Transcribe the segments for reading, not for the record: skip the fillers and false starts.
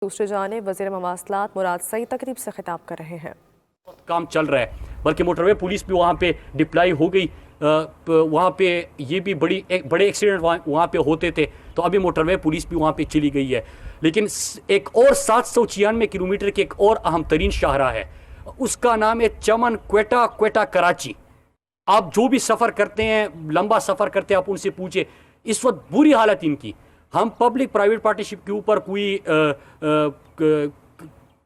दूसरी जानिब वज़ीर मवासलात मुराद सईद तकरीब से खिताब कर रहे हैं। काम चल रहा है, बल्कि मोटरवे पुलिस भी वहाँ पे डिप्लाई हो गई। वहाँ पे ये भी बड़े एक्सीडेंट वहाँ पे होते थे, तो अभी मोटरवे पुलिस भी वहाँ पे चली गई है। लेकिन एक और 796 किलोमीटर की एक और अहम तरीन शाहराह है, उसका नाम है चमन क्वेटा क्वेटा कराची। आप जो भी सफ़र करते हैं, लंबा सफ़र करते हैं, आप उनसे पूछे, इस वक्त बुरी हालत इनकी। हम पब्लिक प्राइवेट पार्टनरशिप के ऊपर कोई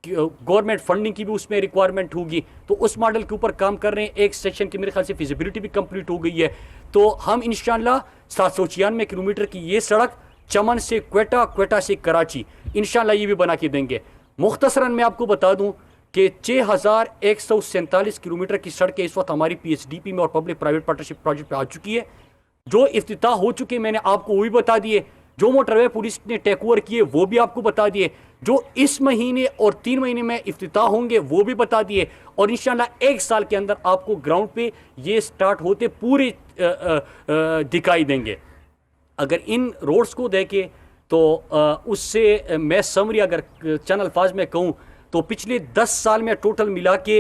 गवर्नमेंट फंडिंग की भी उसमें रिक्वायरमेंट होगी, तो उस मॉडल के ऊपर काम कर रहे हैं। एक सेक्शन की मेरे ख्याल से फिजिबिलिटी भी कंप्लीट हो गई है। तो हम इंशाल्लाह 796 किलोमीटर की ये सड़क चमन से क्वेटा, क्वेटा से कराची, इंशाल्लाह ये भी बना के देंगे। मुख्तसरन मैं आपको बता दूं कि 6147 किलोमीटर की सड़कें इस वक्त हमारी PSDP में और पब्लिक प्राइवेट पार्टनरशिप प्रोजेक्ट पे आ चुकी है। जो इफ्तिताह हो चुके मैंने आपको वो भी बता दिए, जो मोटरवे पुलिस ने टेक ओवर किए वो भी आपको बता दिए, जो इस महीने और 3 महीने में इफ्तिताह होंगे वो भी बता दिए, और इंशाल्लाह 1 साल के अंदर आपको ग्राउंड पे ये स्टार्ट होते पूरे दिखाई देंगे। अगर इन रोड्स को देखें तो उससे मैं समरी अगर चंद अल्फाज में कहूँ तो पिछले 10 साल में टोटल मिला के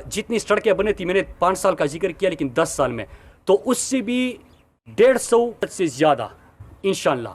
जितनी सड़कें बनी थी, मैंने 5 साल का जिक्र किया, लेकिन 10 साल में तो उससे भी 150 से ज़्यादा इंशाल्लाह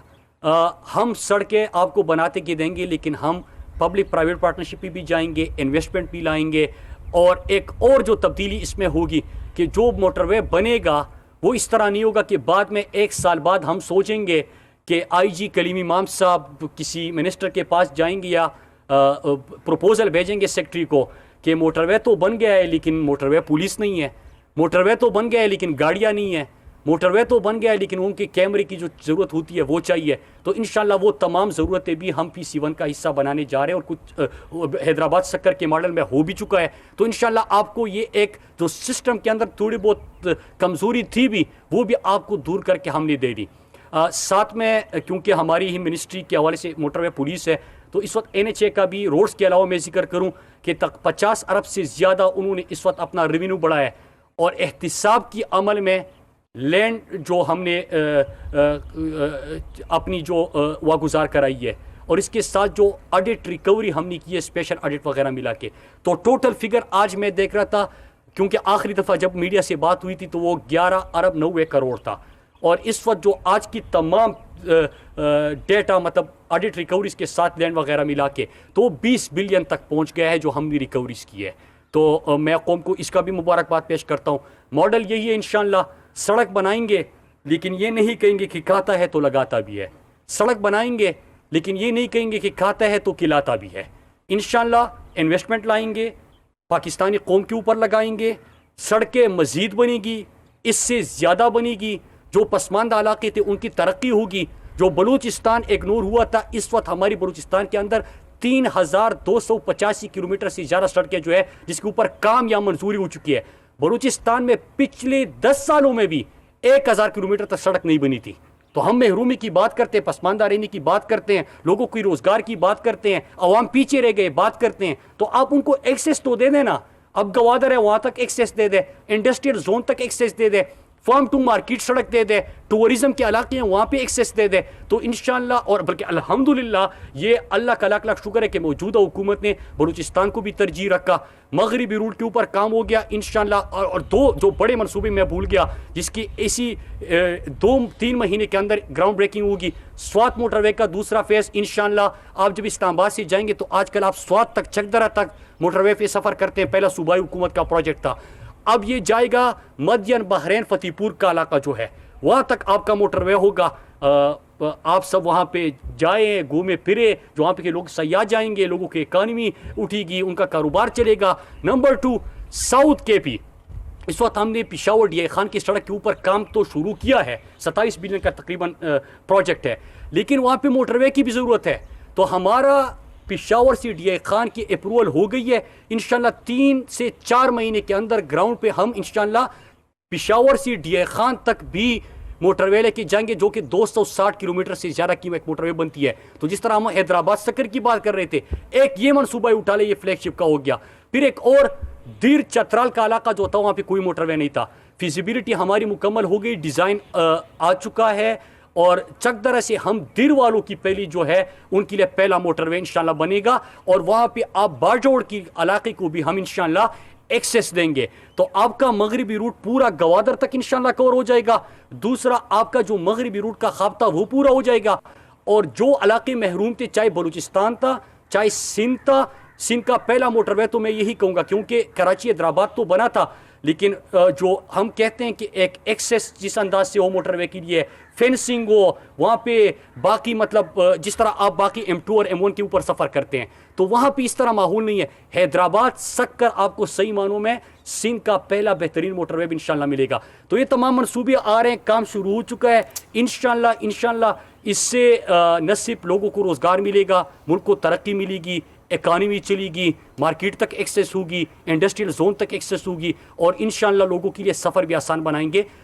हम सड़कें आपको बनाते के देंगे। लेकिन हम पब्लिक प्राइवेट पार्टनरशिप पे भी जाएंगे, इन्वेस्टमेंट भी लाएंगे, और एक और जो तब्दीली इसमें होगी कि जो मोटरवे बनेगा वो इस तरह नहीं होगा कि बाद में 1 साल बाद हम सोचेंगे कि IG कलीम इमाम साहब किसी मिनिस्टर के पास जाएंगे या प्रपोजल भेजेंगे सेक्रेटरी को कि मोटरवे तो बन गया है लेकिन मोटरवे पुलिस नहीं है, मोटरवे तो बन गया है लेकिन गाड़ियाँ नहीं है, मोटरवे तो बन गया है लेकिन उनके कैमरे की जो ज़रूरत होती है वो चाहिए। तो इंशाल्लाह वो तमाम ज़रूरतें भी हम PC1 का हिस्सा बनाने जा रहे हैं, और कुछ हैदराबाद शक्कर के मॉडल में हो भी चुका है। तो इंशाल्लाह आपको ये एक जो सिस्टम के अंदर थोड़ी बहुत कमज़ोरी थी भी, वो भी आपको दूर करके हमने दे दी। साथ में क्योंकि हमारी ही मिनिस्ट्री के हवाले से मोटरवे पुलिस है, तो इस वक्त NHA का भी रोड्स के अलावा मैं जिक्र करूँ कि तक 50 अरब से ज़्यादा उन्होंने इस वक्त अपना रेवेन्यू बढ़ाया है, और एहतिसाब की अमल में लैंड जो हमने अपनी जो वागुजार कराई है, और इसके साथ जो ऑडिट रिकवरी हमने की है, स्पेशल ऑडिट वगैरह मिला के, तो टोटल फिगर आज मैं देख रहा था, क्योंकि आखिरी दफ़ा जब मीडिया से बात हुई थी तो वो 11 अरब 90 करोड़ था, और इस वक्त जो आज की तमाम डेटा मतलब ऑडिट रिकवरीज के साथ लैंड वगैरह मिला के तो 20 बिलियन तक पहुंच गया है जो हमने रिकवरीज की है। तो मैं कौम को इसका भी मुबारकबाद पेश करता हूँ। मॉडल यही है, इंशाल्लाह सड़क बनाएंगे लेकिन ये नहीं कहेंगे कि खाता है तो लगाता भी है, सड़क बनाएंगे लेकिन ये नहीं कहेंगे कि खाता है तो खिलाता भी है। इंशाल्लाह इन्वेस्टमेंट लाएंगे, पाकिस्तानी कौम के ऊपर लगाएंगे, सड़कें मज़ीद बनेगी, इससे ज़्यादा बनेगी, जो पसमानदा इलाके थे उनकी तरक्की होगी। जो बलूचिस्तान इग्नोर हुआ था, इस वक्त हमारी बलूचिस्तान के अंदर 3285 किलोमीटर से ज़्यादा सड़कें जो है जिसके ऊपर काम या मंजूरी हो चुकी है। बलूचिस्तान में पिछले 10 सालों में भी 1000 किलोमीटर तक सड़क नहीं बनी थी। तो हम महरूमी की बात करते हैं, पसमानदा रहने की बात करते हैं, लोगों की रोज़गार की बात करते हैं, अवाम पीछे रह गए बात करते हैं, तो आप उनको एक्सेस तो दे देना। अब गवादर है वहाँ तक एक्सेस दे दे, इंडस्ट्रियल जोन तक एक्सेस दे दे, फार्म टू मार्केट सड़क दे दे, टूरिज्म के इलाके हैं वहाँ पे एक्सेस दे दे। तो इंशाल्लाह, और बल्कि अल्हम्दुलिल्लाह ये अल्लाह का लाख लाख शुक्र है कि मौजूदा हुकूमत ने बलूचिस्तान को भी तरजीह रखा, मगरिबी रूट के ऊपर काम हो गया इंशाल्लाह। और 2 जो बड़े मनसूबे मैं भूल गया जिसकी इसी 2-3 महीने के अंदर ग्राउंड ब्रेकिंग होगी, स्वात मोटरवे का दूसरा फेज़ इंशाल्लाह। आप जब इस्लामाबाद से जाएंगे तो आजकल आप स्वात तक, चकदरा तक मोटरवे पे सफ़र करते हैं, पहला सूबाई हुकूमत का प्रोजेक्ट था, अब ये जाएगा मदियन, बहरैन, फतेहपुर का इलाका जो है वहाँ तक आपका मोटरवे होगा। आप सब वहाँ पे जाएं, घूमे फिरे, जो वहाँ पे के लोग सयाह जाएंगे, लोगों की इकानमी उठेगी, उनका कारोबार चलेगा। नंबर 2, साउथ KP, इस वक्त हमने पिशावर DI खान की सड़क के ऊपर काम तो शुरू किया है, 27 बिलियन का तकरीबन प्रोजेक्ट है, लेकिन वहाँ पे मोटरवे की भी ज़रूरत है। तो हमारा पिशावर से DI खान की अप्रूवल हो गई है, इंशाल्लाह 3 से 4 महीने के अंदर ग्राउंड पे हम इंशाल्लाह पिशावर से DI खान तक भी मोटरवे लेके जाएंगे, जो कि 260 किलोमीटर से ज़्यादा की एक मोटरवे बनती है। तो जिस तरह हम हैदराबाद शक्कर की बात कर रहे थे, एक ये मनसूबा उठा ले, ये फ्लैगशिप का हो गया। फिर एक और दीर चतराल का इलाका जो था वहाँ पे कोई मोटरवे नहीं था, फिजिबिलिटी हमारी मुकम्मल हो गई, डिज़ाइन आ चुका है, और चकदरा से हम दिर वालों की पहली जो है उनके लिए पहला मोटरवे इंशाल्लाह बनेगा, और वहाँ पे आप बाजोड़ की इलाके को भी हम इंशाल्लाह एक्सेस देंगे। तो आपका मगरिबी रूट पूरा गवादर तक इंशाल्लाह कवर हो जाएगा। दूसरा, आपका जो मगरिबी रूट का ख्वाब था वो पूरा हो जाएगा, और जो इलाके महरूम थे, चाहे बलूचिस्तान था चाहे सिंध था, सिंध का पहला मोटरवे तो मैं यही कहूँगा, क्योंकि कराची हैदराबाद तो बना था, लेकिन जो हम कहते हैं कि एक एक्सेस जिस अंदाज से हो मोटरवे के लिए, फेंसिंग हो वहाँ पे, बाकी मतलब जिस तरह आप बाकी M2 और M1 के ऊपर सफ़र करते हैं, तो वहाँ पे इस तरह माहौल नहीं है। हैदराबाद सक्कर आपको सही मानों में सिंध का पहला बेहतरीन मोटरवे भी इंशाल्लाह मिलेगा। तो ये तमाम मनसूबे आ रहे हैं, काम शुरू हो चुका है। इंशाल्लाह इससे न सिर्फ लोगों को रोज़गार मिलेगा, मुल्क को तरक्की मिलेगी, इकानमी चलेगी, मार्केट तक एक्सेस होगी, इंडस्ट्रियल जोन तक एक्सेस होगी, और इंशाल्लाह लोगों के लिए सफ़र भी आसान बनाएंगे।